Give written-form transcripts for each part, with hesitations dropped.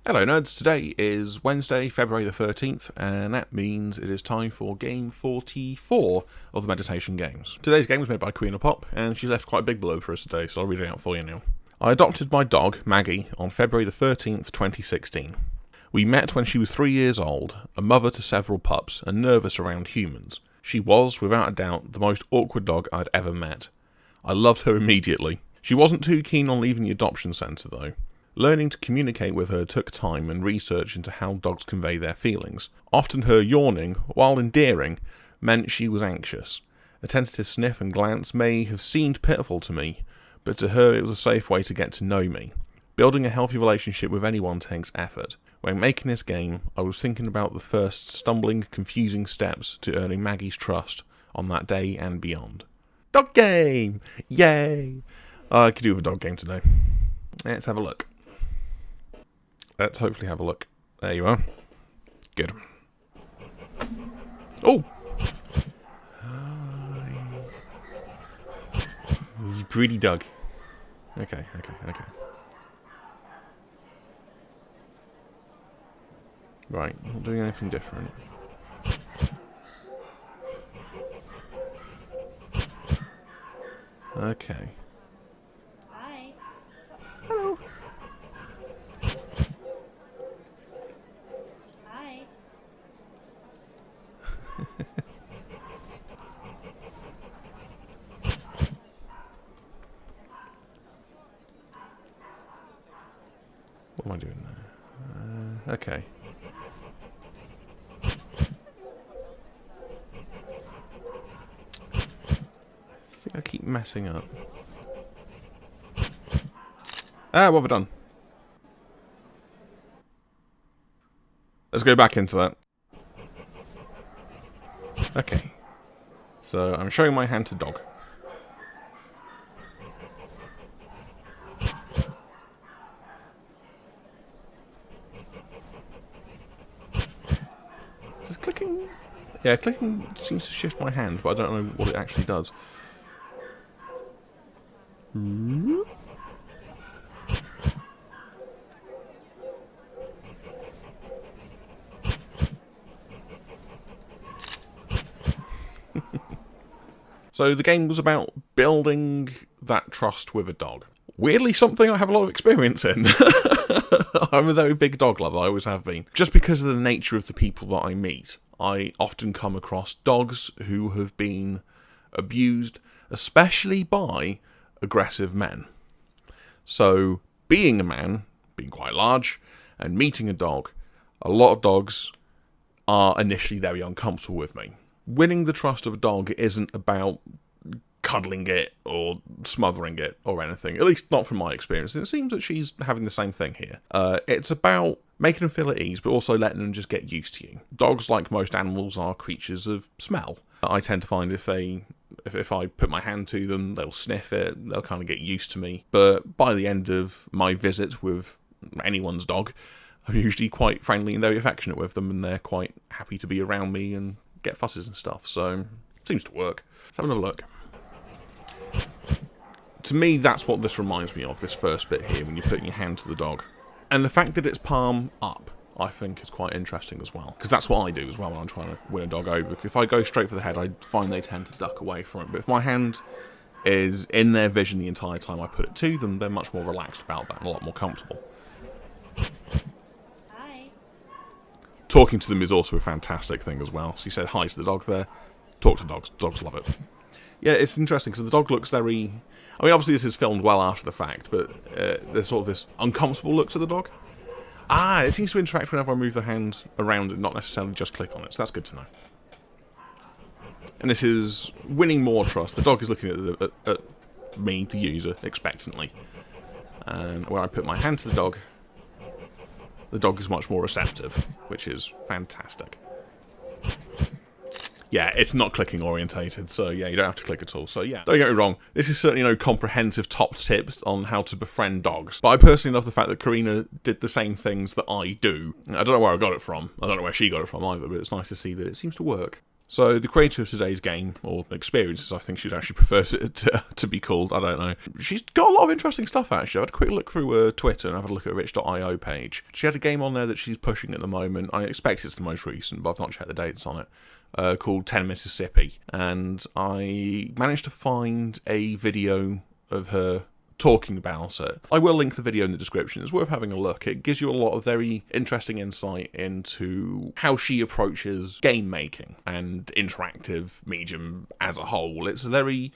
Hello nerds, today is Wednesday, February the 13th, and that means it is time for game 44 of the Meditation Games. Today's game was made by Karina Pop, and she's left quite a big blurb for us today, so I'll read it out for you now. I adopted my dog, Maggie, on February the 13th, 2016. We met when she was 3 years old, a mother to several pups, and nervous around humans. She was, without a doubt, the most awkward dog I'd ever met. I loved her immediately. She wasn't too keen on leaving the adoption centre though. Learning to communicate with her took time and research into how dogs convey their feelings. Often her yawning, while endearing, meant she was anxious. A tentative sniff and glance may have seemed pitiful to me, but to her it was a safe way to get to know me. Building a healthy relationship with anyone takes effort. When making this game, I was thinking about the first stumbling, confusing steps to earning Maggie's trust on that day and beyond. Dog game! Yay! I could do with a dog game today. Let's have a look. Let's hopefully have a look. There you are. Good. Oh! Pretty dog. Okay. Right, not doing anything different. Okay. Hi. Hello. Hi. What am I doing there? Okay. I think I keep messing up. Ah, what have I done? Let's go back into that. Okay. So, I'm showing my hand to dog. Does clicking... Yeah, clicking seems to shift my hand, but I don't know what it actually does. So the game was about building that trust with a dog. Weirdly, something I have a lot of experience in. I'm a very big dog lover, I always have been. Just because of the nature of the people that I meet, I often come across dogs who have been abused, especially by aggressive men. So, being a man, being quite large, and meeting a dog, a lot of dogs are initially very uncomfortable with me. Winning the trust of a dog isn't about cuddling it or smothering it or anything, at least not from my experience. It seems that she's having the same thing here. It's about making them feel at ease, but also letting them just get used to you. Dogs, like most animals, are creatures of smell. I tend to find if I put my hand to them, they'll sniff it, they'll kind of get used to me. But by the end of my visit with anyone's dog, I'm usually quite friendly and very affectionate with them, and they're quite happy to be around me and get fusses and stuff, so it seems to work. Let's have another look. To me, that's what this reminds me of, this first bit here, when you're putting your hand to the dog. And the fact that it's palm up, I think, is quite interesting as well. Because that's what I do as well when I'm trying to win a dog over. If I go straight for the head, I find they tend to duck away from it. But if my hand is in their vision the entire time I put it to them, they're much more relaxed about that and a lot more comfortable. Talking to them is also a fantastic thing as well. She said hi to the dog there. Talk to dogs. Dogs love it. Yeah, it's interesting because the dog looks very... I mean, obviously this is filmed well after the fact, but there's sort of this uncomfortable look to the dog. Ah, it seems to interact whenever I move the hand around and not necessarily just click on it, so that's good to know. And this is winning more trust. The dog is looking at me, the user, expectantly. And when I put my hand to the dog is much more receptive, which is fantastic. Yeah, it's not clicking orientated, so yeah, you don't have to click at all. So yeah, don't get me wrong, this is certainly no comprehensive top tips on how to befriend dogs. But I personally love the fact that Karina did the same things that I do. I don't know where I got it from. I don't know where she got it from either, but it's nice to see that it seems to work. So the creator of today's game, or experiences, I think she'd actually prefer to be called, I don't know. She's got a lot of interesting stuff, actually. I had a quick look through her Twitter and I've had a look at her itch.io page. She had a game on there that she's pushing at the moment. I expect it's the most recent, but I've not checked the dates on it, called 10 Mississippi. And I managed to find a video of her talking about it. I will link the video in the description. It's worth having a look. It gives you a lot of very interesting insight into how she approaches game making and interactive medium as a whole. It's a very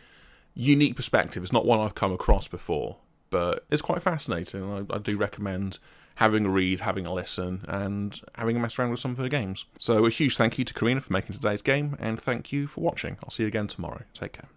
unique perspective. It's not one I've come across before, but it's quite fascinating. I do recommend having a read, having a listen, and having a mess around with some of her games. So a huge thank you to Karina for making today's game, and thank you for watching. I'll see you again tomorrow. Take care.